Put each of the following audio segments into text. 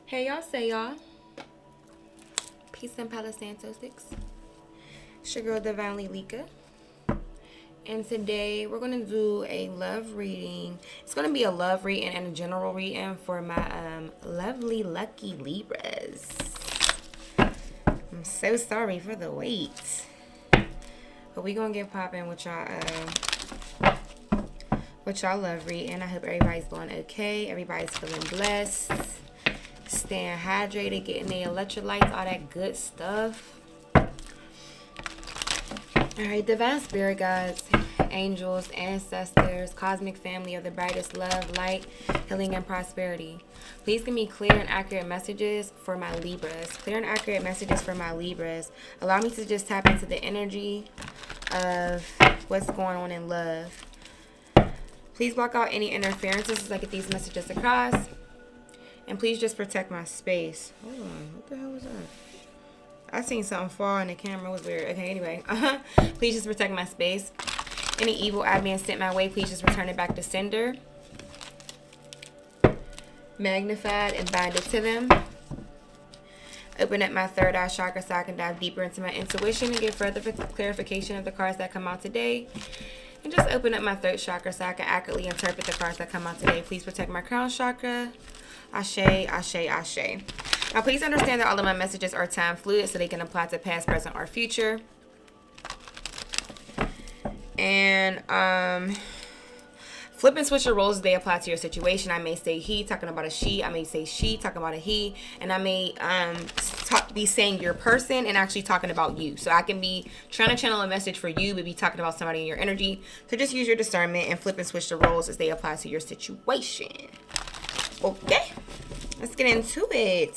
Hey, y'all, say y'all. Peace and Palo Santo 6. It's your girl, Divinely Lika. And today we're going to do a love reading. It's going to be a love reading and a general reading for my lovely, lucky Libras. I'm so sorry for the wait. But we're going to get popping with y'all love reading. I hope everybody's doing okay. Everybody's feeling blessed. Staying hydrated, getting their electrolytes, all that good stuff. Alright, divine spirit guides, angels, ancestors, cosmic family of the brightest love, light, healing, and prosperity. Please give me clear and accurate messages for my Libras. Clear and accurate messages for my Libras. Allow me to just tap into the energy of what's going on in love. Please block out any interferences as I get these messages across. And please just protect my space. Hold on. What the hell was that? I seen something fall and the camera was weird. Okay, anyway. Please just protect my space. Any evil I being sent my way, please just return it back to sender. Magnified and bind it to them. Open up my third eye chakra so I can dive deeper into my intuition and get further clarification of the cards that come out today. And just open up my third chakra so I can accurately interpret the cards that come out today. Please protect my crown chakra. Ashe, ashe, ashe. Now, please understand that all of my messages are time fluid, so they can apply to past, present, or future. And flip and switch your roles as they apply to your situation. I may say he, talking about a she. I may say she, talking about a he. And I may be saying your person and actually talking about you. So I can be trying to channel a message for you, but be talking about somebody in your energy. So just use your discernment and flip and switch the roles as they apply to your situation. Okay, let's get into it.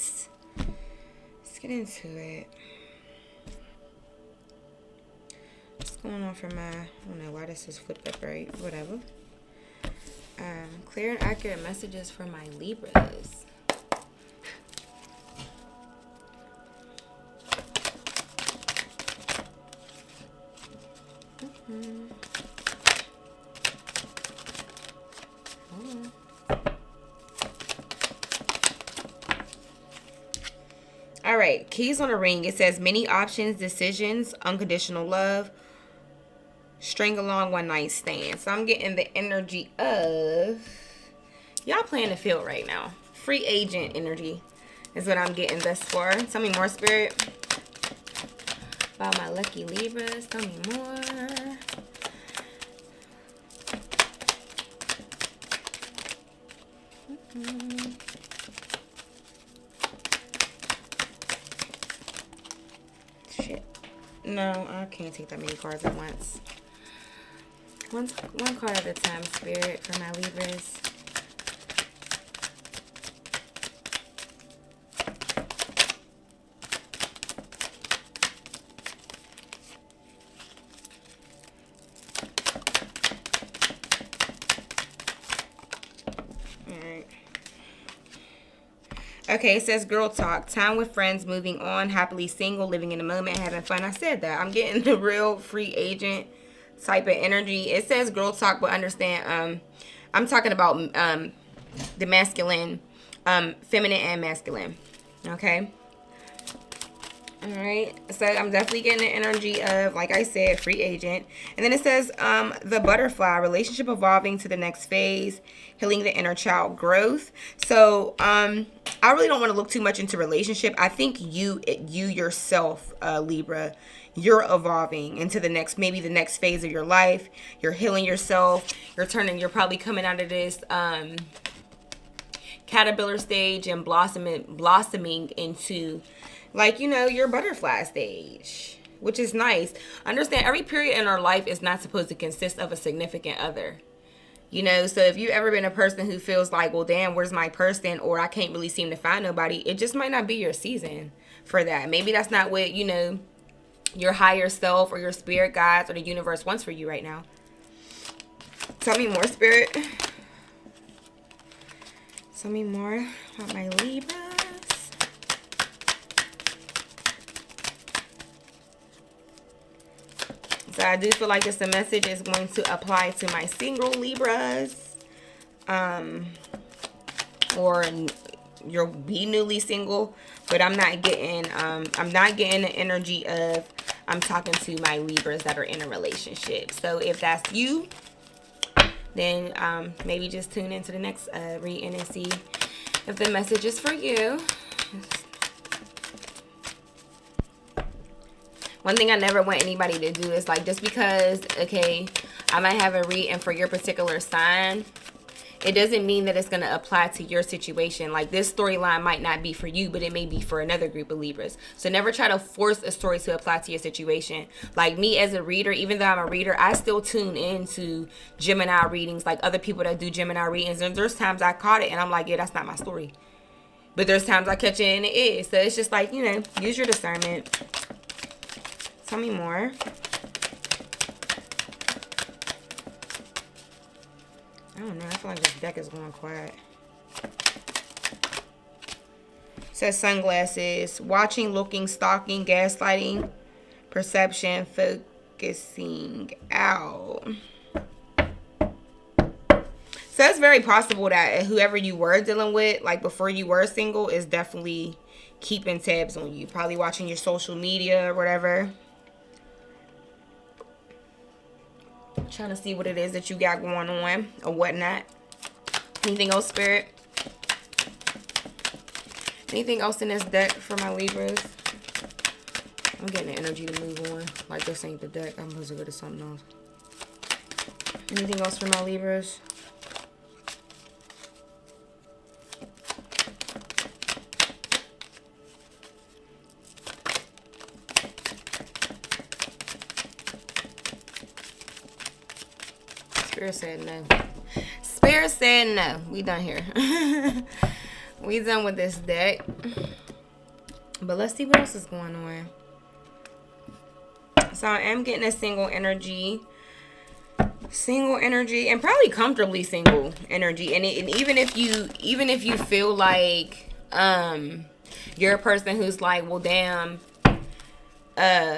What's going on for my, I don't know why this is flipped up right, whatever. Clear and accurate messages for my Libras. All right, keys on a ring. It says many options, decisions, unconditional love, string along, one night stand. So I'm getting the energy of y'all playing the field right now. Free agent energy is what I'm getting thus far. Tell me more, Spirit, about my lucky Libras. Tell me more. Shit. No, I can't take that many cards at once. One card at a time, Spirit, for my Libras. Alright. Okay, it says girl talk. Time with friends, moving on, happily single, living in the moment, having fun. I said that. I'm getting the real free agent type of energy. It says girl talk, but understand, I'm talking about the masculine, feminine and masculine. Okay. All right. So I'm definitely getting the energy of, like I said, free agent. And then it says the butterfly, relationship evolving to the next phase, healing the inner child growth. So I really don't want to look too much into relationship. I think you yourself, Libra, you're evolving into the next, maybe the next phase of your life. You're healing yourself. You're probably coming out of this caterpillar stage and blossoming into, like, your butterfly stage, which is nice. Understand, every period in our life is not supposed to consist of a significant other. So if you've ever been a person who feels like, well, damn, where's my person? Or I can't really seem to find nobody. It just might not be your season for that. Maybe that's not what, your higher self or your spirit guides or the universe wants for you right now. Tell me more, Spirit. Tell me more about my Libras. So I do feel like this message is going to apply to my single Libras. Or you'll be newly single, but I'm not getting the energy of I'm talking to my Libras that are in a relationship. So if that's you, then maybe just tune into the next reading and see if the message is for you. One thing I never want anybody to do is like, just because, okay, I might have a reading for your particular sign, it doesn't mean that it's going to apply to your situation. Like, this storyline might not be for you, but it may be for another group of Libras. So never try to force a story to apply to your situation. Like me as a reader, even though I'm a reader, I still tune into Gemini readings, like other people that do Gemini readings. And there's times I caught it and I'm like, yeah, that's not my story. But there's times I catch it and it is. So it's just like, you know, use your discernment. Tell me more. I don't know. I feel like this deck is going quiet. It says sunglasses. Watching, looking, stalking, gaslighting, perception, focusing out. So it's very possible that whoever you were dealing with, like before you were single, is definitely keeping tabs on you. Probably watching your social media or whatever. Trying to see what it is that you got going on or whatnot. Anything else, Spirit? Anything else in this deck for my Libras? I'm getting the energy to move on. Like, this ain't the deck. I'm supposed to go to something else. Anything else for my Libras? Spirit said no. Spirit said no. We done here. We done with this deck. But let's see what else is going on. So I am getting a single energy. Single energy. And probably comfortably single energy. And even if you feel like you're a person who's like, well, damn,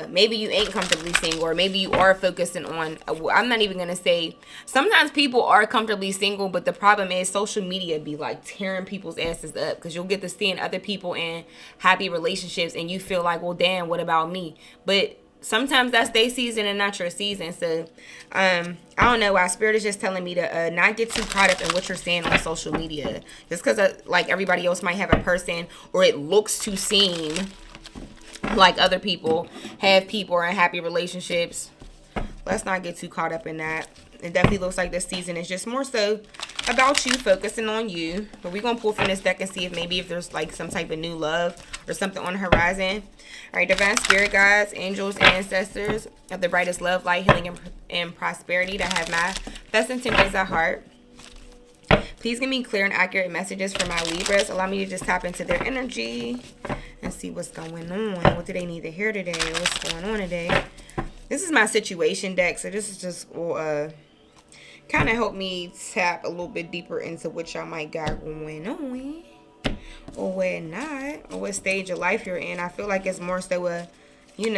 maybe you ain't comfortably single, or maybe you are focusing on, I'm not even gonna say, sometimes people are comfortably single, but the problem is social media be like tearing people's asses up, because you'll get to seeing other people in happy relationships and you feel like, well, damn, what about me? But sometimes that's their season and not your season. So I don't know why Spirit is just telling me to not get too caught up in what you're seeing on social media, just because like everybody else might have a person, or it looks to seem like other people have people or in happy relationships. Let's not get too caught up in that. It definitely looks like this season is just more so about you, focusing on you. But we're going to pull from this deck and see if there's like some type of new love or something on the horizon. All right, divine spirit guides, angels, and ancestors of the brightest love, light, healing, and prosperity that have my best intentions at heart. Please give me clear and accurate messages for my Libras. Allow me to just tap into their energy and see what's going on. What do they need to hear today? What's going on today? This is my situation deck, so this is just kind of help me tap a little bit deeper into what y'all might got going on, or what not, or what stage of life you're in. I feel like it's more so a you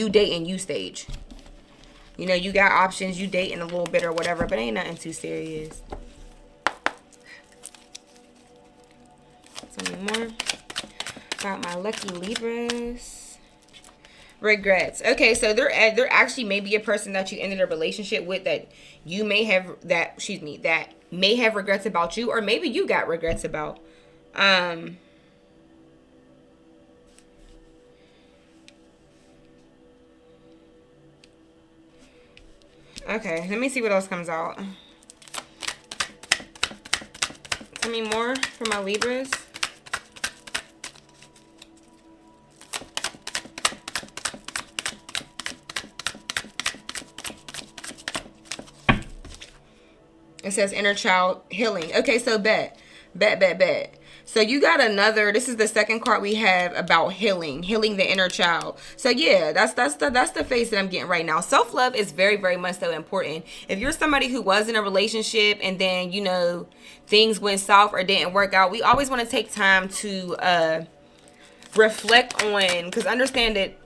dating you stage. You know, you got options, you dating a little bit or whatever, but ain't nothing too serious. Tell me more about my lucky Libras. Regrets. Okay, so there actually may be a person that you ended a relationship with that you may have that may have regrets about you, or maybe you got regrets about. Okay, let me see what else comes out. Tell me more for my Libras. It says inner child healing. Okay, so bet. So you got another, this is the second card we have about healing the inner child. So yeah, that's the face that I'm getting right now. Self-love is very, very much so important. If you're somebody who was in a relationship and then, you know, things went south or didn't work out, we always want to take time to reflect on, because understand that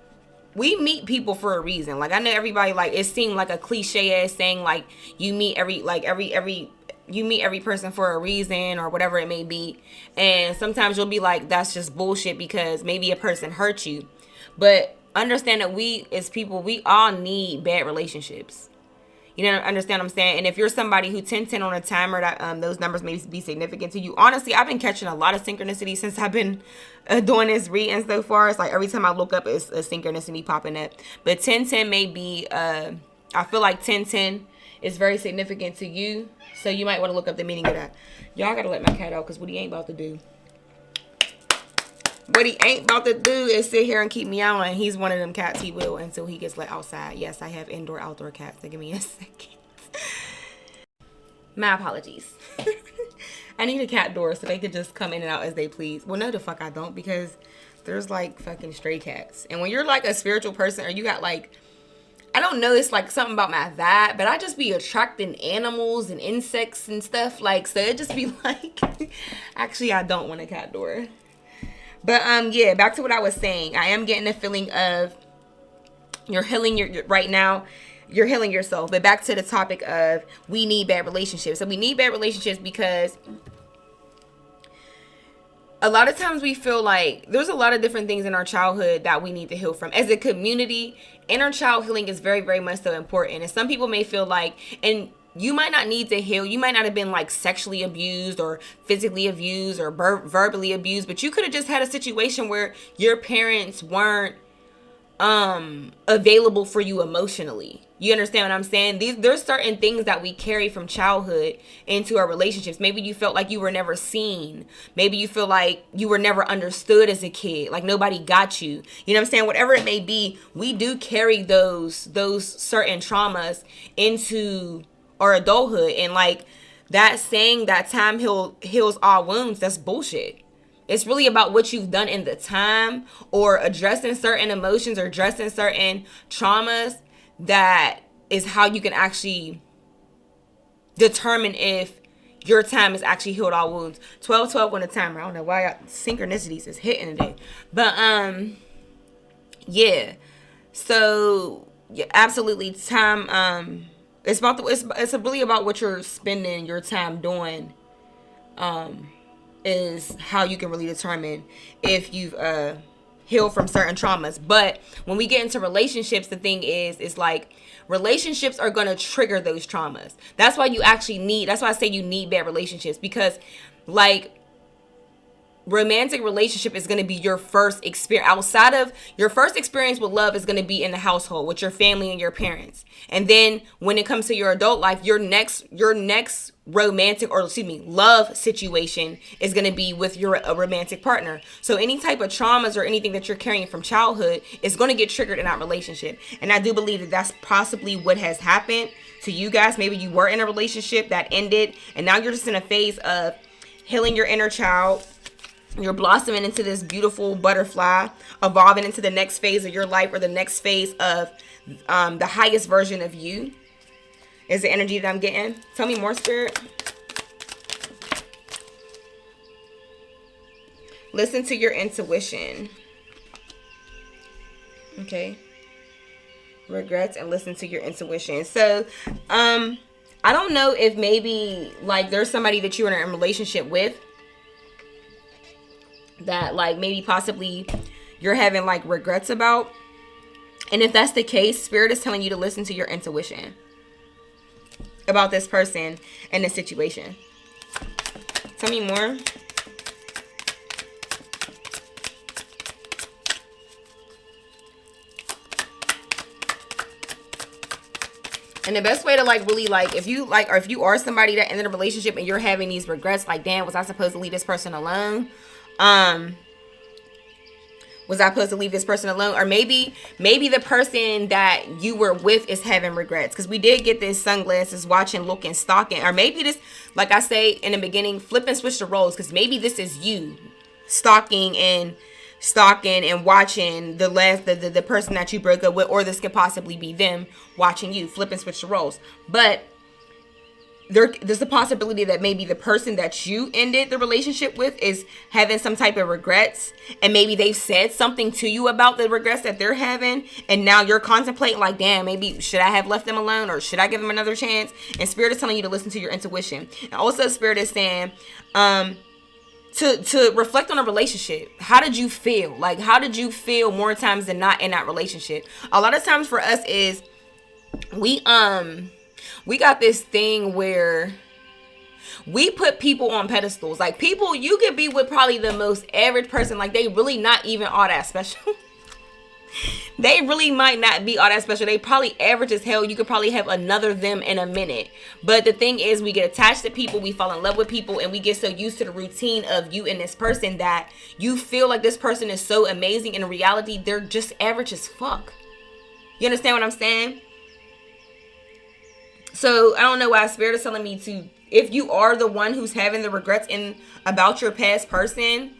we meet people for a reason. Like, I know everybody, like, it seemed like a cliche ass saying, like, you meet every you meet every person for a reason or whatever it may be. And sometimes you'll be like, that's just bullshit because maybe a person hurt you. But understand that we as people, we all need bad relationships. You know, understand what I'm saying? And if you're somebody who 1010 on a timer, that those numbers may be significant to you. Honestly, I've been catching a lot of synchronicity since I've been doing this reading so far. It's like every time I look up, it's a synchronicity popping up. But 1010 may be, I feel like 1010 is very significant to you. So you might want to look up the meaning of that. Y'all got to let my cat out because what he ain't about to do. What he ain't about to do is sit here and keep me out. And he's one of them cats. He will until he gets let outside. Yes, I have indoor, outdoor cats. So give me a second. My apologies. I need a cat door so they could just come in and out as they please. Well, no, the fuck I don't, because there's like fucking stray cats. And when you're like a spiritual person or you got like, I don't know, it's like something about my vibe, but I just be attracting animals and insects and stuff. Like, so it just be like, actually, I don't want a cat door. But, yeah, back to what I was saying. I am getting a feeling of you're healing right now. You're healing yourself. But back to the topic of we need bad relationships. So we need bad relationships because a lot of times we feel like there's a lot of different things in our childhood that we need to heal from. As a community, inner child healing is very, very much so important. And some people may feel like, and you might not need to heal. You might not have been like sexually abused or physically abused or verbally abused, but you could have just had a situation where your parents weren't available for you emotionally. You understand what I'm saying? There's certain things that we carry from childhood into our relationships. Maybe you felt like you were never seen. Maybe you feel like you were never understood as a kid. Like nobody got you. You know what I'm saying? Whatever it may be, we do carry those certain traumas into our adulthood. And like that saying that time heals all wounds, that's bullshit. It's really about what you've done in the time or addressing certain emotions or addressing certain traumas. That is how you can actually determine if your time has actually healed all wounds. 12-12 on the timer. I don't know why synchronicities is hitting today. But yeah. So yeah, absolutely time it's about it's really about what you're spending your time doing. Is how you can really determine if you've heal from certain traumas. But when we get into relationships, the thing is like relationships are going to trigger those traumas. That's why I say you need bad relationships, because like romantic relationship is going to be your first experience. Outside of your first experience with love is going to be in the household with your family and your parents. And then when it comes to your adult life, your next romantic love situation is going to be with a romantic partner. So any type of traumas or anything that you're carrying from childhood is going to get triggered in that relationship. And I do believe that that's possibly what has happened to you guys. Maybe you were in a relationship that ended and now you're just in a phase of healing your inner child. You're blossoming into this beautiful butterfly, evolving into the next phase of your life or the next phase of the highest version of you is the energy that I'm getting. Tell me more, Spirit. Listen to your intuition. Okay. Regrets and listen to your intuition. So, I don't know if maybe like there's somebody that you're in a relationship with that like maybe possibly you're having like regrets about. And if that's the case, Spirit is telling you to listen to your intuition about this person and the situation. Tell me more. And the best way to like really like if you like or if you are somebody that ended a relationship and you're having these regrets, like damn, was I supposed to leave this person alone? Was I supposed to leave this person alone? Or maybe the person that you were with is having regrets. Because we did get this sunglasses, watching, looking, stalking. Or maybe this, like I say in the beginning, flip and switch the roles. Because maybe this is you stalking and watching the person that you broke up with. Or this could possibly be them watching you. Flip and switch the roles. But there's a possibility that maybe the person that you ended the relationship with is having some type of regrets, and maybe they've said something to you about the regrets that they're having, and now you're contemplating like, damn, maybe should I have left them alone, or should I give them another chance? And Spirit is telling you to listen to your intuition. And also Spirit is saying to reflect on a relationship. How did you feel? Like, how did you feel more times than not in that relationship? A lot of times for us is we got this thing where we put people on pedestals. Like, people, you could be with probably the most average person. Like, they really not even all that special. They really might not be all that special. They probably average as hell. You could probably have another them in a minute. But the thing is, we get attached to people. We fall in love with people. And we get so used to the routine of you and this person that you feel like this person is so amazing. In reality, they're just average as fuck. You understand what I'm saying? So I don't know why Spirit is telling me to, if you are the one who's having the regrets about your past person,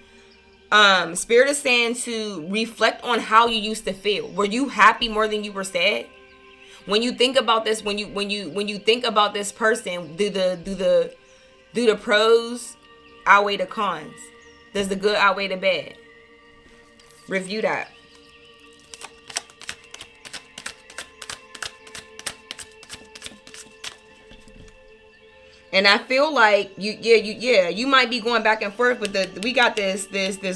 Spirit is saying to reflect on how you used to feel. Were you happy more than you were sad? When you think about this, when you think about this person, do the pros outweigh the cons? Does the good outweigh the bad? Review that. And I feel like you might be going back and forth, but we got this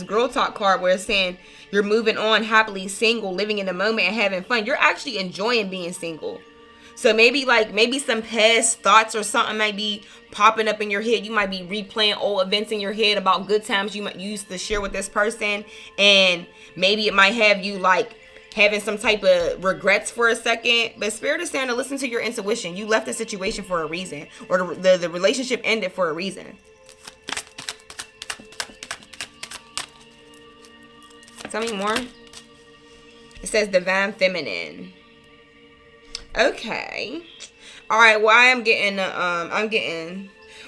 girl talk card where it's saying you're moving on happily single, living in the moment and having fun. You're actually enjoying being single. So maybe some past thoughts or something might be popping up in your head. You might be replaying old events in your head about good times you used to share with this person, and maybe it might have you like having some type of regrets for a second. But Spirit is saying to listen to your intuition. You left the situation for a reason, or the relationship ended for a reason. Tell me more. It says Divine Feminine. Okay. All right. Well,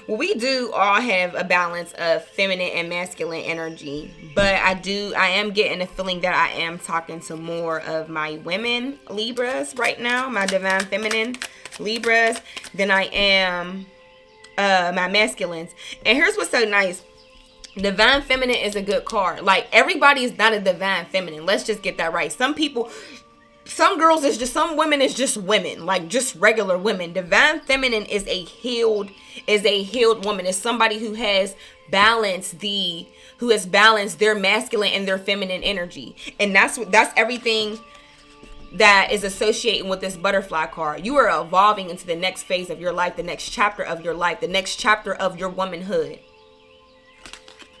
well, we do all have a balance of feminine and masculine energy, but I am getting a feeling that I am talking to more of my women Libras right now, my Divine Feminine Libras, than I am my masculines. And here's what's so nice. Divine Feminine is a good card. Like, everybody is not a Divine Feminine. Let's just get that right. Some girls is just, some women is just women, like just regular women. Divine Feminine is a healed woman. It's somebody who has balanced their masculine and their feminine energy. And that's everything that is associated with this butterfly card. You are evolving into the next phase of your life, the next chapter of your life, the next chapter of your womanhood.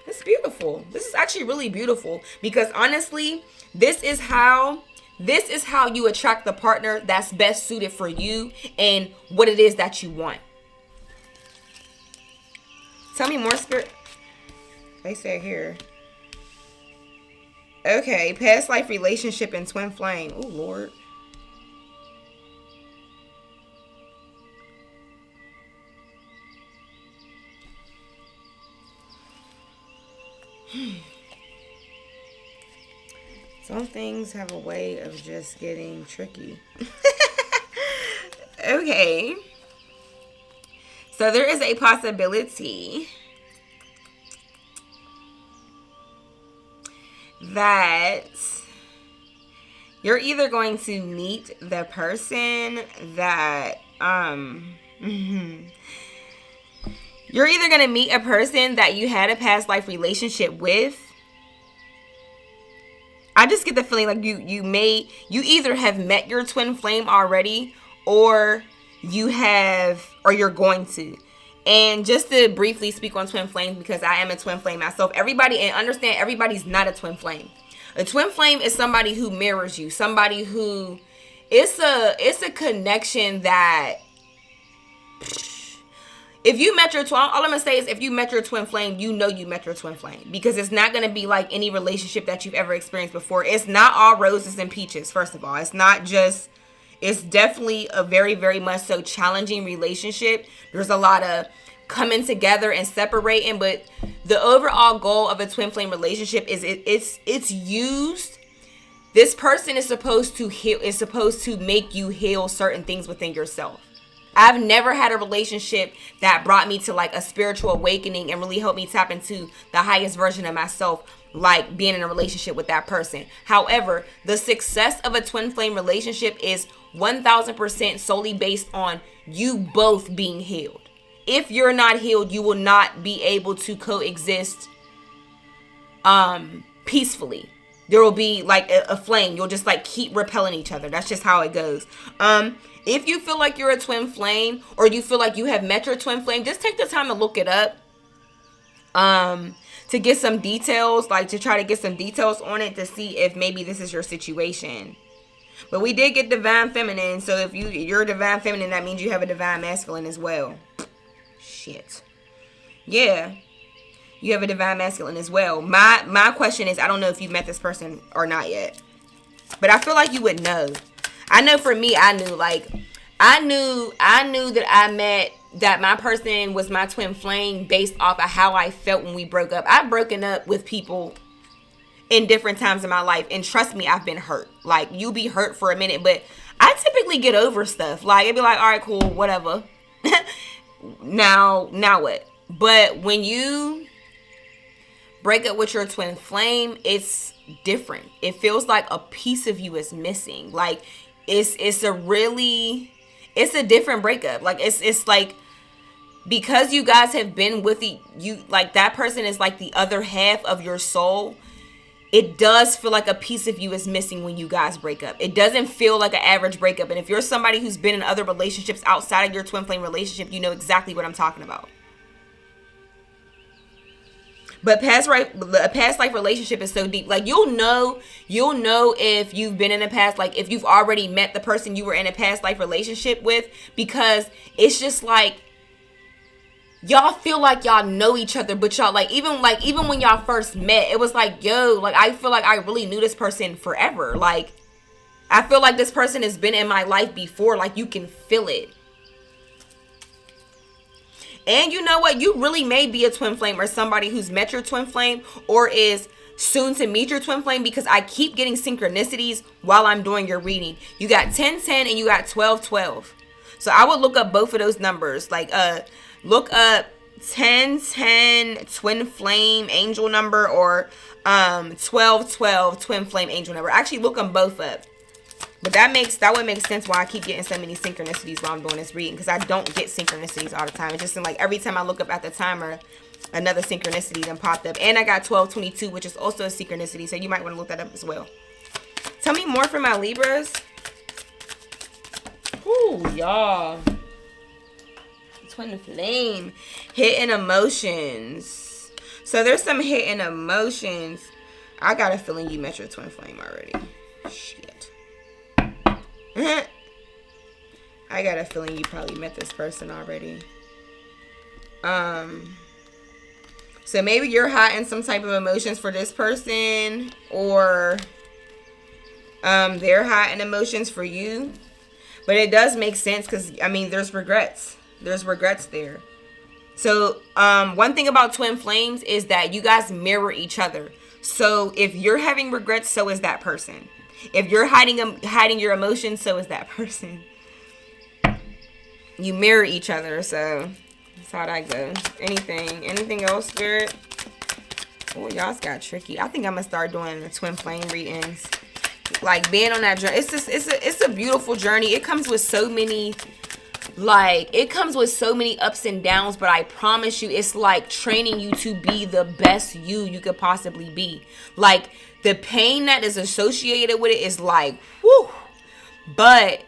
It's beautiful. This is actually really beautiful, because honestly, this is how you attract the partner that's best suited for you and what it is that you want. Tell me more, Spirit. They say here. Okay, past life relationship and twin flame. Oh, Lord. Some things have a way of just getting tricky. Okay. So there is a possibility that you're either going to meet the person that you're either going to meet a person that you had a past life relationship with. I just get the feeling like you either have met your twin flame already, or you're going to. And just to briefly speak on twin flames, because I am a twin flame myself, everybody's not a twin flame. A twin flame is somebody who mirrors you, somebody who it's a connection that if you met your twin, all I'm going to say is if you met your twin flame, you know you met your twin flame. Because it's not going to be like any relationship that you've ever experienced before. It's not all roses and peaches, first of all. It's definitely a very, very much so challenging relationship. There's a lot of coming together and separating. But the overall goal of a twin flame relationship is it's used. This person is supposed to heal, is supposed to make you heal certain things within yourself. I've never had a relationship that brought me to like a spiritual awakening and really helped me tap into the highest version of myself, like being in a relationship with that person. However, the success of a twin flame relationship is 1000% solely based on you both being healed. If you're not healed, you will not be able to coexist peacefully. There will be like a flame. You'll just like keep repelling each other. That's just how it goes. If you feel like you're a twin flame, or you feel like you have met your twin flame, just take the time to look it up. To get some details, like to try to get some details on it to see if maybe this is your situation. But we did get divine feminine. So if you're a divine feminine, that means you have a divine masculine as well. Shit. Yeah. You have a divine masculine as well. My question is, I don't know if you met this person or not yet, but I feel like you would know. I know for me, I knew that my person was my twin flame based off of how I felt when we broke up. I've broken up with people in different times in my life, and trust me, I've been hurt. Like, you'll be hurt for a minute, but I typically get over stuff. Like, it'd be like, all right, cool, whatever. now what? But when you break up with your twin flame, it's different. It feels like a piece of you is missing. Like, it's a different breakup. Like, it's like, because you guys have been with you, like, that person is like the other half of your soul. It does feel like a piece of you is missing when you guys break up. It doesn't feel like an average breakup. And if you're somebody who's been in other relationships outside of your twin flame relationship, you know exactly what I'm talking about. But a past life relationship is so deep. Like, you'll know if you've been in a past, like if you've already met the person you were in a past life relationship with, because it's just like, y'all feel like y'all know each other, but y'all even when y'all first met, it was like, yo, like, I feel like I really knew this person forever. Like, I feel like this person has been in my life before. Like, you can feel it. And you know what? You really may be a twin flame, or somebody who's met your twin flame or is soon to meet your twin flame, because I keep getting synchronicities while I'm doing your reading. You got 1010 and you got 1212. So I would look up both of those numbers. Like, look up 1010 twin flame angel number, or 1212 twin flame angel number. Actually, look them both up. But that would make sense why I keep getting so many synchronicities while I'm doing this reading, because I don't get synchronicities all the time. It just seems like every time I look up at the timer, another synchronicity then popped up. And I got 1222, which is also a synchronicity, so you might want to look that up as well. Tell me more for my Libras. Ooh, y'all. Twin flame. Hidden emotions. So there's some hidden emotions. I got a feeling you met your twin flame already. Shit. I got a feeling you probably met this person already. So maybe you're hiding some type of emotions for this person, or they're hiding emotions for you. But it does make sense, because I mean, there's regrets. There's regrets there. So one thing about twin flames is that you guys mirror each other. So if you're having regrets, so is that person. If you're hiding your emotions, so is that person. You mirror each other, so that's how that goes. Anything else, Spirit? Oh, y'all's got tricky. I think I'm gonna start doing the twin flame readings. Like, being on that journey, it's a beautiful journey. It comes with so many, ups and downs, but I promise you, it's like training you to be the best you could possibly be. Like, the pain that is associated with it is like, whew. But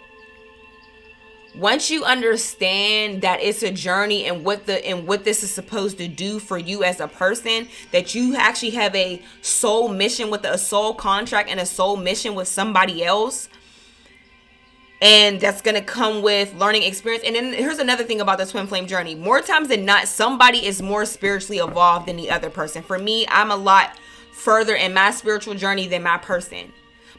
once you understand that it's a journey, and what this is supposed to do for you as a person, that you actually have a soul mission with a soul contract and a soul mission with somebody else, and that's going to come with learning experience. And then here's another thing about the twin flame journey. More times than not, somebody is more spiritually evolved than the other person. For me, I'm a lot further in my spiritual journey than my person.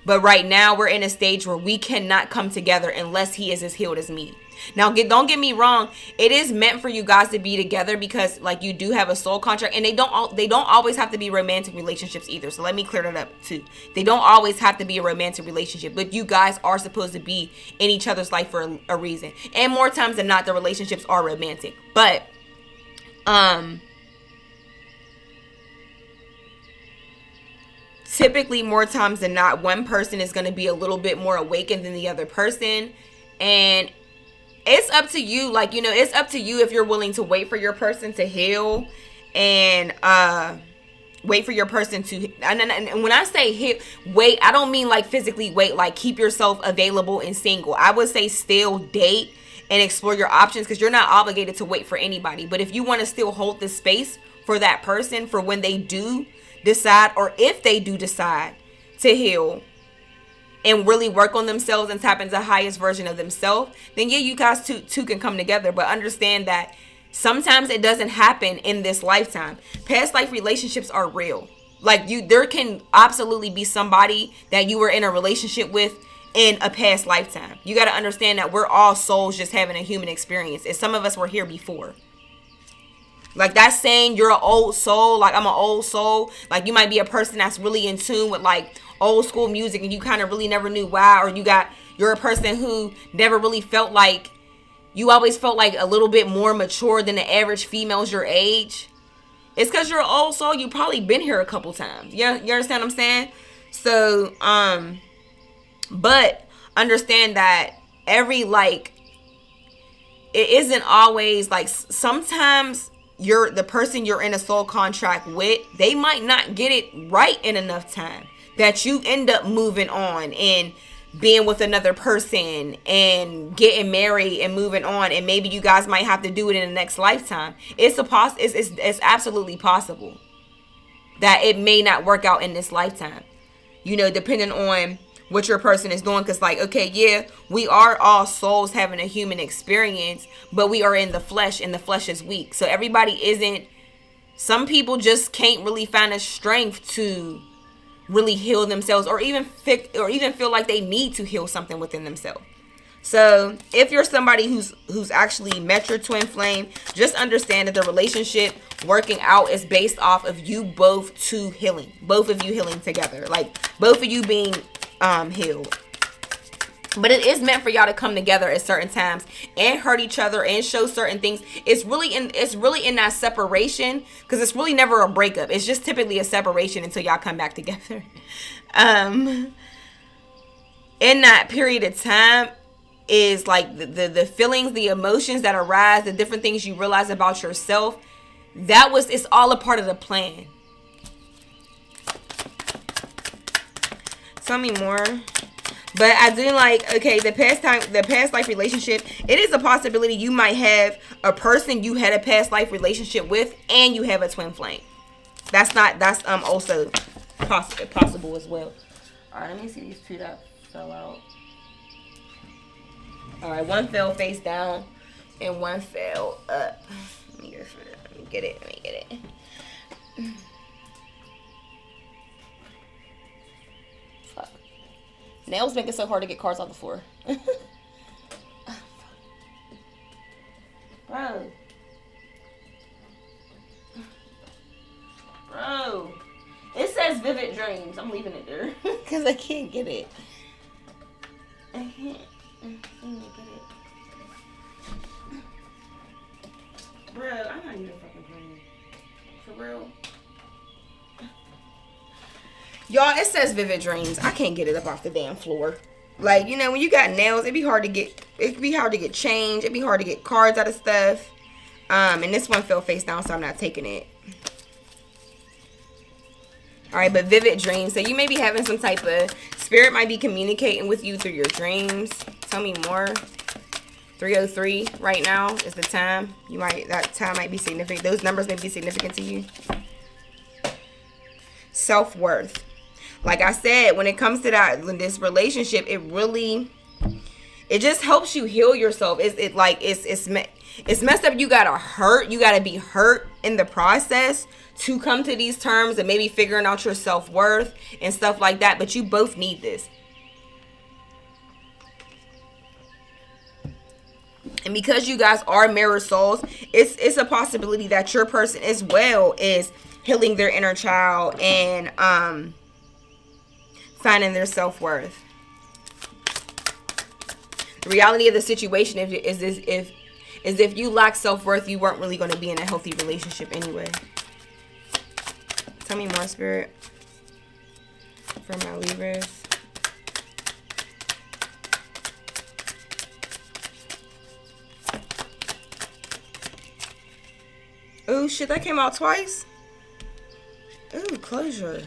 But right now, we're in a stage where we cannot come together unless he is as healed as me. Now, don't get me wrong. It is meant for you guys to be together because, like, you do have a soul contract, and they don't always have to be romantic relationships either. So let me clear that up too. They don't always have to be a romantic relationship, but you guys are supposed to be in each other's life for a reason. And more times than not, the relationships are romantic. But typically, more times than not, one person is going to be a little bit more awakened than the other person. And it's up to you. Like, you know, it's up to you if you're willing to wait for your person to heal and wait for your person to. And when I say wait, I don't mean like physically wait, like keep yourself available and single. I would say still date and explore your options, because you're not obligated to wait for anybody. But if you want to still hold the space for that person for when they do decide, or if they do decide to heal and really work on themselves and tap into the highest version of themselves, then yeah, you guys two can come together. But understand that sometimes it doesn't happen in this lifetime. Past life relationships are real. Like, there can absolutely be somebody that you were in a relationship with in a past lifetime. You got to understand that we're all souls just having a human experience, and some of us were here before. Like, that's saying you're an old soul, like I'm an old soul. Like, you might be a person that's really in tune with like old school music, and you kind of really never knew why. Or you're a person who never really felt like, you always felt like a little bit more mature than the average females your age. It's because you're an old soul. You probably been here a couple times. You understand what I'm saying? So, but understand that it isn't always like, sometimes the person you're in a soul contract with, they might not get it right in enough time that you end up moving on and being with another person and getting married and moving on, and maybe you guys might have to do it in the next lifetime. It's absolutely possible that it may not work out in this lifetime, you know, depending on what your person is doing. Because, like, okay, yeah, we are all souls having a human experience, but we are in the flesh, and the flesh is weak. So everybody isn't, some people just can't really find the strength to really heal themselves, or even feel like they need to heal something within themselves. So if you're somebody who's actually met your twin flame, just understand that the relationship working out is based off of you both of you healing together, like both of you being healed. But it is meant for y'all to come together at certain times and hurt each other and show certain things. It's really in that separation, because it's really never a breakup. It's just typically a separation until y'all come back together. In that period of time is like the feelings, the emotions that arise, the different things you realize about yourself. It's all a part of the plan. Tell me more. But I do like, okay, the past life relationship, it is a possibility you might have a person you had a past life relationship with, and you have a twin flame. That's also possible as well. All right, let me see these two that fell out. All right, one fell face down and one fell up. Let me get it. Nails make it so hard to get cards off the floor. Bro. It says vivid dreams. I'm leaving it there. Because I can't get it. I can't get it. Bro, I'm not even fucking playing. For real. Y'all, it says vivid dreams. I can't get it up off the damn floor. Like, you know, when you got nails, it can be hard to get change. It'd be hard to get cards out of stuff. And this one fell face down, so I'm not taking it. All right, but vivid dreams. So you may be having some type of spirit might be communicating with you through your dreams. Tell me more. 303 right now is the time. That time might be significant. Those numbers may be significant to you. Self-worth. Like I said, when it comes to this relationship, it just helps you heal yourself. It's messed up. You gotta be hurt in the process to come to these terms and maybe figuring out your self-worth and stuff like that. But you both need this. And because you guys are mirror souls, it's a possibility that your person as well is healing their inner child and finding their self-worth. The reality of the situation is if you lack self-worth, you weren't really going to be in a healthy relationship anyway. Tell me more, Spirit, for my Libras. Oh shit, that came out twice. Ooh, closure.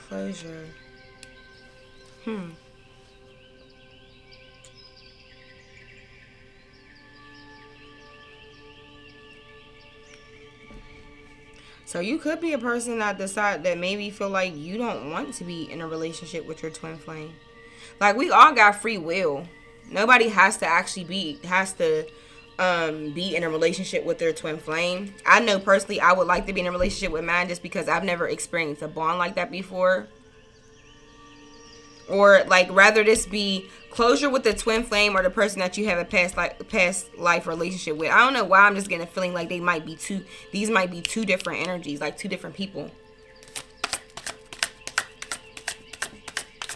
Closure. So you could be a person that decide that maybe feel like you don't want to be in a relationship with your twin flame. Like, we all got free will. Nobody has to actually be in a relationship with their twin flame. I know personally I would like to be in a relationship with mine just because I've never experienced a bond like that before. Or like rather this be closure with the twin flame or the person that you have a past life relationship with. I don't know why I'm just getting a feeling like these might be two different energies, like two different people.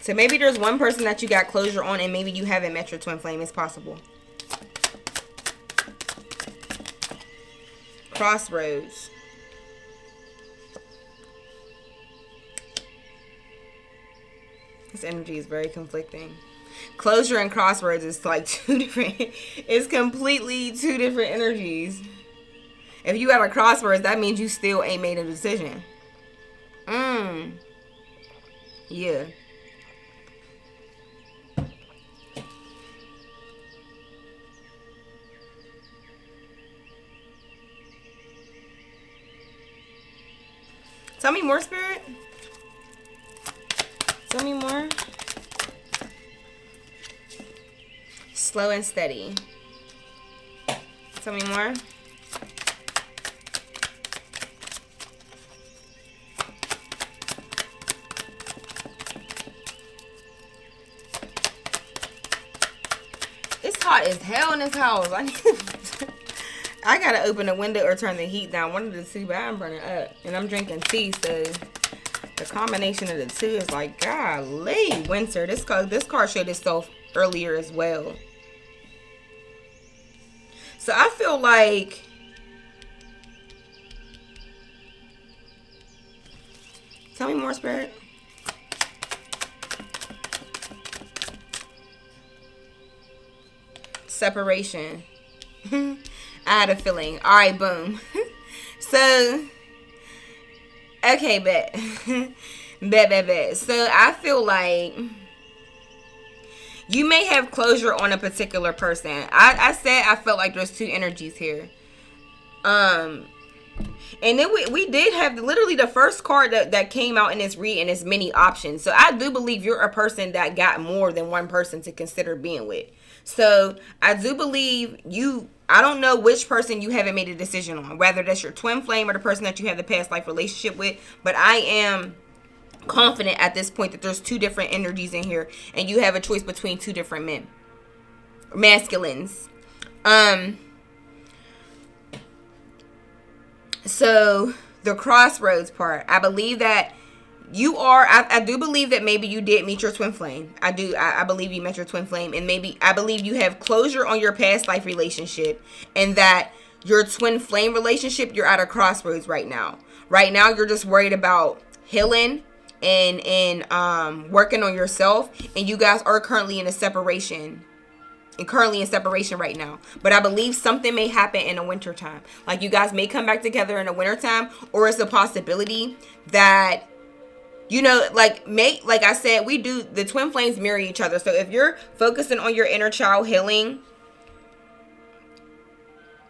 So maybe there's one person that you got closure on and maybe you haven't met your twin flame. It's possible. Crossroads. This energy is very conflicting. Closure and crossroads is like two different, it's completely two different energies. If you got a crossroads, that means you still ain't made a decision. Yeah. Tell me more, Spirit. Tell me more. Slow and steady. Tell me more. It's hot as hell in this house. I gotta open the window or turn the heat down. One of the two, but I'm burning up. And I'm drinking tea, so the combination of the two is like, golly, winter. This card showed itself earlier as well. So I feel like tell me more, Spirit. Separation. I had a feeling. All right, boom. So, okay, bet. bet. So I feel like you may have closure on a particular person. I said I felt like there's two energies here. And then we did have literally the first card that came out in this reading is many options. So I do believe you're a person that got more than one person to consider being with. So I do believe I don't know which person you haven't made a decision on, whether that's your twin flame or the person that you have the past life relationship with. But I am confident at this point that there's two different energies in here and you have a choice between two different men, masculines. So the crossroads part, I believe that you are, I do believe that maybe you did meet your twin flame. I believe you met your twin flame, and maybe I believe you have closure on your past life relationship, and that your twin flame relationship, you're at a crossroads right now. Right now, you're just worried about healing and working on yourself, and you guys are currently in a separation. And currently in separation right now. But I believe something may happen in the wintertime. Like you guys may come back together in the wintertime, or it's a possibility that, you know, like I said, we do, the twin flames mirror each other. So if you're focusing on your inner child healing,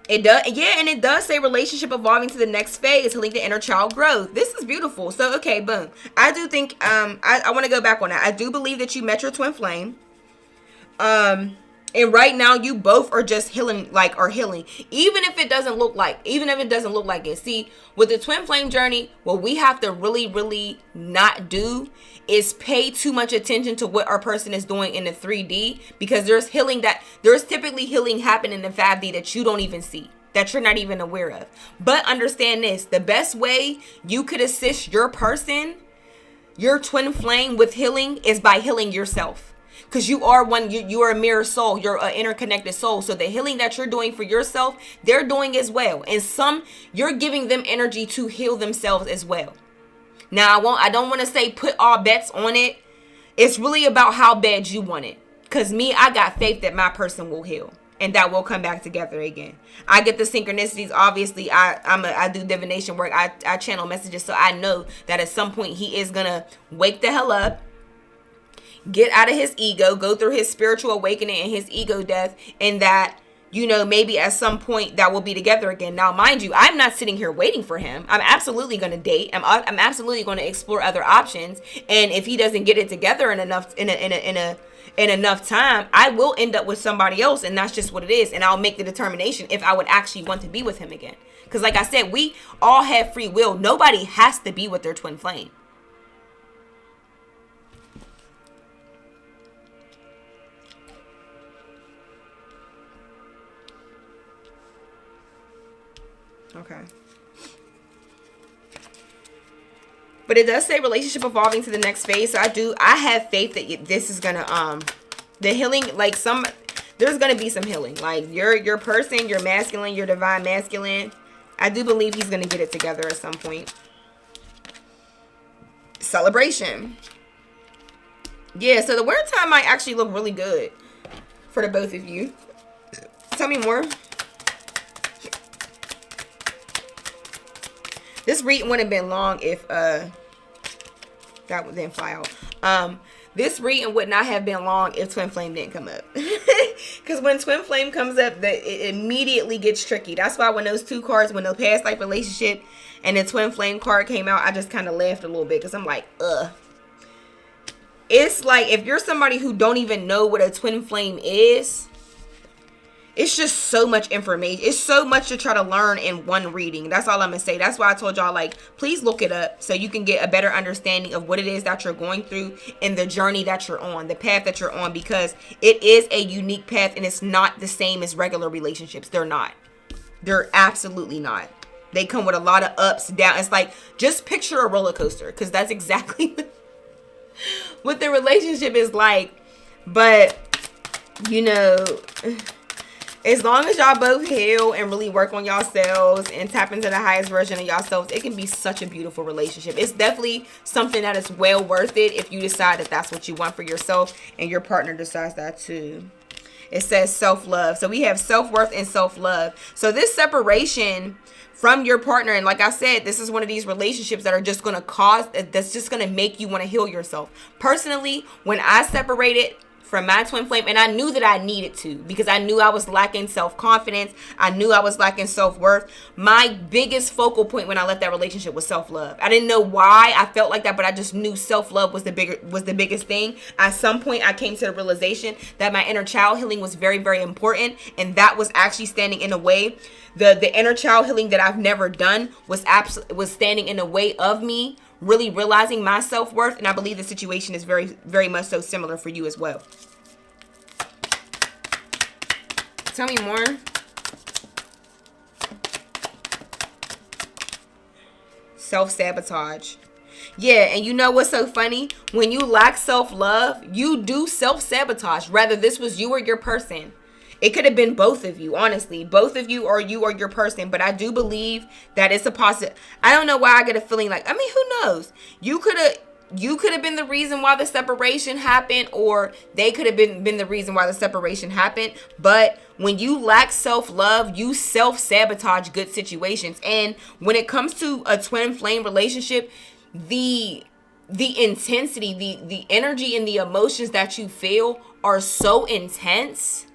it does, yeah, and it does say relationship evolving to the next phase, healing the inner child growth. This is beautiful. So okay, boom. I do think I want to go back on that. I do believe that you met your twin flame. And right now you both are just healing, healing. Even if it doesn't look like it. See, with the twin flame journey, what we have to really, really not do is pay too much attention to what our person is doing in the 3D, because there's typically healing happening in the 5D that you don't even see, that you're not even aware of. But understand this, the best way you could assist your person, your twin flame, with healing is by healing yourself. Because you are you are a mirror soul. You're an interconnected soul. So the healing that you're doing for yourself, they're doing as well. And you're giving them energy to heal themselves as well. Now, I don't want to say put all bets on it. It's really about how bad you want it. Because I got faith that my person will heal. And that we'll come back together again. I get the synchronicities. Obviously, I do divination work. I channel messages. So I know that at some point he is going to wake the hell up, get out of his ego, go through his spiritual awakening and his ego death, and that, maybe at some point that we'll be together again. Now, mind you, I'm not sitting here waiting for him. I'm absolutely going to date. I'm absolutely going to explore other options. And if he doesn't get it together in enough time, I will end up with somebody else, and that's just what it is. And I'll make the determination if I would actually want to be with him again. Because like I said, we all have free will. Nobody has to be with their twin flame. Okay. But it does say relationship evolving to the next phase. So I have faith that this is gonna the healing, there's gonna be some healing. Like your person, your masculine, your divine masculine, I do believe he's gonna get it together at some point. Celebration. Yeah, so the winter time might actually look really good for the both of you. Tell me more. This reading wouldn't have been long if that didn't fly out. This reading would not have been long if twin flame didn't come up. Because when twin flame comes up, it immediately gets tricky. That's why when those two cards, when the past life relationship and the twin flame card came out, I just kind of laughed a little bit, because I'm like, ugh. It's like, if you're somebody who don't even know what a twin flame is, it's just so much information. It's so much to try to learn in one reading. That's all I'm going to say. That's why I told y'all, please look it up so you can get a better understanding of what it is that you're going through and the journey that you're on, the path that you're on, because it is a unique path and it's not the same as regular relationships. They're not. They're absolutely not. They come with a lot of ups, downs. It's like, just picture a roller coaster, because that's exactly what the relationship is like. But, as long as y'all both heal and really work on yourselves and tap into the highest version of yourselves, it can be such a beautiful relationship. It's definitely something that is well worth it if you decide that that's what you want for yourself and your partner decides that too. It says self-love. So we have self-worth and self-love. So this separation from your partner, and like I said, this is one of these relationships that are just going to that's just going to make you want to heal yourself. Personally, when I separated from my twin flame, and I knew that I needed to, because I knew I was lacking self-confidence, I knew I was lacking self-worth. My biggest focal point when I left that relationship was self-love. I didn't know why I felt like that, but I just knew self-love was the biggest thing. At some point I came to the realization that my inner child healing was very, very important, and that was actually standing in the way. The inner child healing that I've never done was standing in the way of me really realizing my self-worth, and I believe the situation is very, very much so similar for you as well. Tell me more. Self-sabotage. Yeah, and you know what's so funny? When you lack self-love, you do self-sabotage. Rather this was you or your person. It could have been both of you, honestly. Both of you or your person. But I do believe that it's a positive. I don't know why I get a feeling like, who knows? You could have been the reason why the separation happened, or they could have been the reason why the separation happened. But when you lack self-love, you self-sabotage good situations. And when it comes to a twin flame relationship, the intensity, the energy and the emotions that you feel are so intense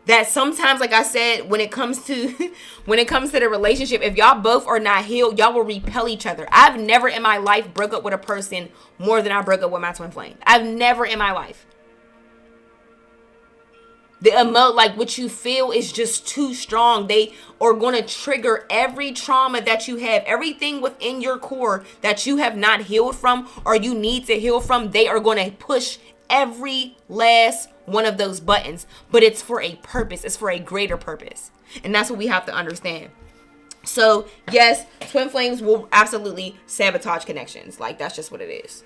that sometimes, like I said, when it comes to the relationship, if y'all both are not healed, y'all will repel each other. I've never in my life broke up with a person more than I broke up with my twin flame. I've never in my life. Like what you feel is just too strong. They are going to trigger every trauma that you have, everything within your core that you have not healed from or you need to heal from. They are going to push every last one of those buttons, but it's for a purpose. It's for a greater purpose. And that's what we have to understand. So yes, twin flames will absolutely sabotage connections. Like, that's just what it is.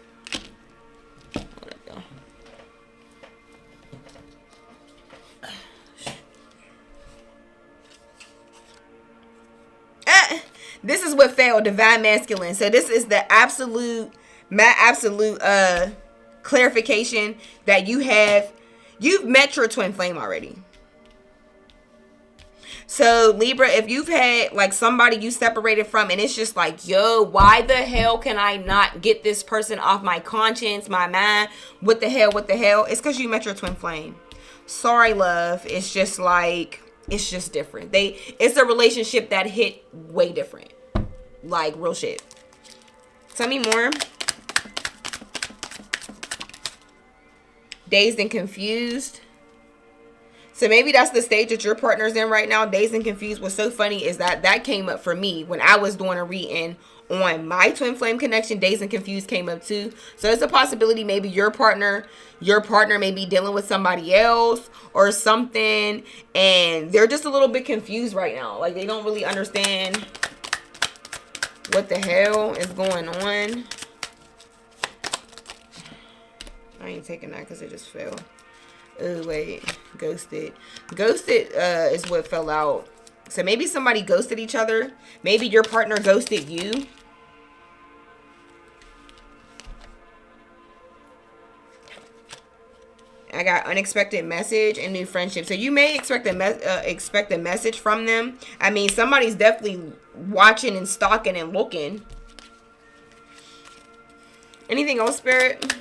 This is what failed, divine masculine. So this is the absolute clarification that you've met your twin flame already. So Libra, if you've had like somebody you separated from and it's just like, yo, why the hell can I not get this person off my conscience, my mind? What the hell? It's because you met your twin flame. Sorry, love. It's just like, it's just different. It's a relationship that hit way different. Like, real shit. Tell me more. Dazed and confused. So maybe that's the stage that your partner's in right now. Dazed and confused. What's so funny is that came up for me when I was doing a reading on my twin flame connection. Dazed and confused came up too. So it's a possibility maybe your partner may be dealing with somebody else or something, and they're just a little bit confused right now. Like, they don't really understand what the hell is going on. I ain't taking that because it just fell. Oh, wait. Ghosted. Ghosted is what fell out. So maybe somebody ghosted each other. Maybe your partner ghosted you. I got unexpected message and new friendship. So you may expect a message from them. I mean, somebody's definitely watching and stalking and looking. Anything else, Spirit?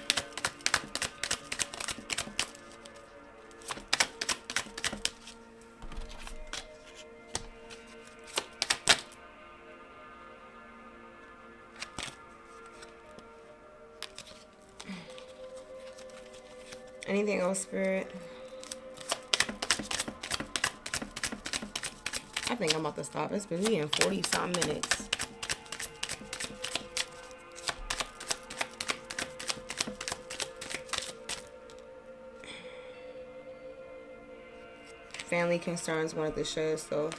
Anything else, Spirit? I think I'm about to stop. It's been me in 40-something minutes. Family concerns wanted to show, so.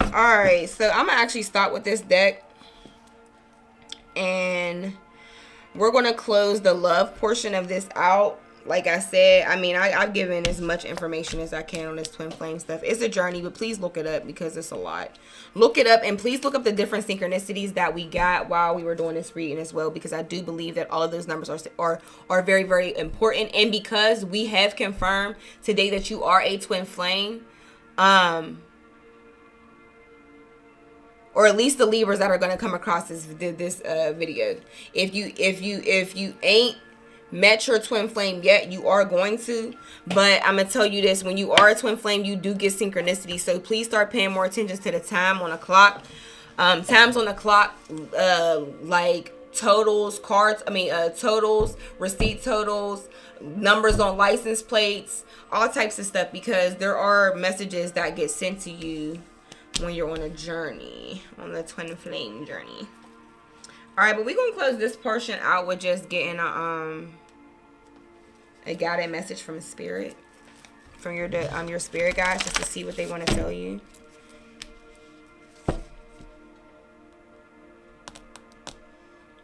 Alright, so I'm going to actually start with this deck. And we're going to close the love portion of this out. Like I said, I mean, I've given as much information as I can on this twin flame stuff. It's a journey, but please look it up because it's a lot. Look it up, and please look up the different synchronicities that we got while we were doing this reading as well, because I do believe that all of those numbers are very, very important. And because we have confirmed today that you are a twin flame, or at least the Libras that are going to come across this video. If you ain't met your twin flame yet, you are going to. But I'm gonna tell you this: when you are a twin flame, you do get synchronicity. So please start paying more attention to the time on the clock. Times on the clock, like totals, totals, receipt totals, numbers on license plates, all types of stuff, because there are messages that get sent to you when you're on a journey, on the twin flame journey. All right, but we're going to close this portion out with just getting a guided message from spirit, from your spirit guides, just to see what they want to tell you.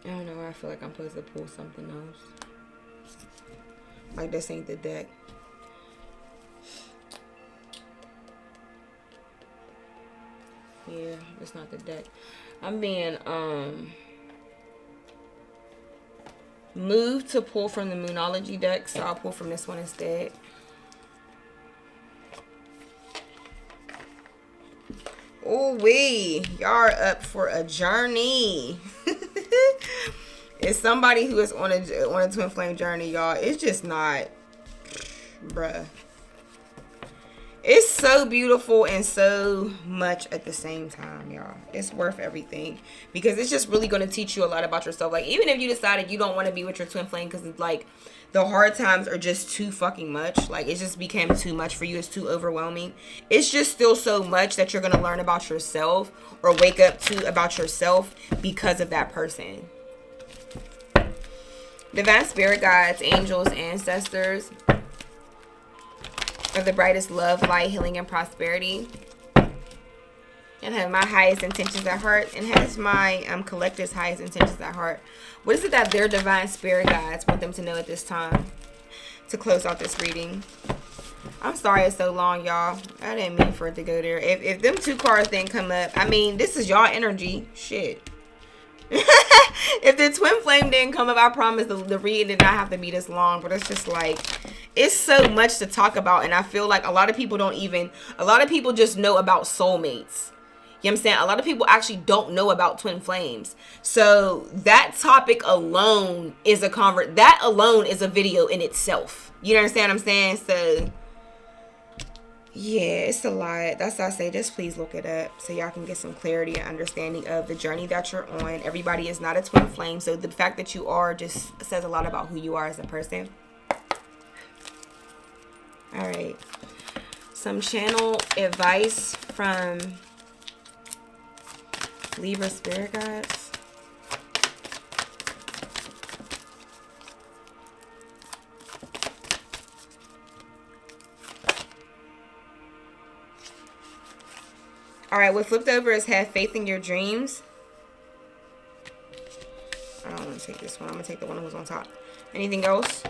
I don't know, I feel like I'm supposed to pull something else. Like this ain't the deck. Yeah, it's not the deck. I'm being moved to pull from the Moonology deck, so I'll pull from this one instead. Oh wee, y'all are up for a journey. It's somebody who is on a twin flame journey, y'all. It's just not, bruh. It's so beautiful and so much at the same time, y'all. It's worth everything, because it's just really going to teach you a lot about yourself. Like, even if you decided you don't want to be with your twin flame because it's like the hard times are just too fucking much. Like, it just became too much for you. It's too overwhelming. It's just still so much that you're going to learn about yourself or wake up to about yourself because of that person. Divine spirit guides, angels, ancestors of the brightest love, light, healing, and prosperity. And have my highest intentions at heart, and has my collective's highest intentions at heart. What is it that their divine spirit guides want them to know at this time to close out this reading? I'm sorry it's so long, y'all. I didn't mean for it to go there. If them 2 cards didn't come up, I mean, this is y'all energy. Shit. If the twin flame didn't come up, I promise the reading did not have to be this long. But it's just like, it's so much to talk about. And I feel like a lot of people just know about soulmates. You know what I'm saying? A lot of people actually don't know about twin flames. So that topic alone is that alone is a video in itself. You understand what I'm saying? So yeah, it's a lot. That's why I say just please look it up so y'all can get some clarity and understanding of the journey that you're on. Everybody is not a twin flame. So the fact that you are just says a lot about who you are as a person. All right. Some channel advice from Libra spirit guides. All right, what flipped over is have faith in your dreams. I don't want to take this one. I'm going to take the one that was on top. Anything else?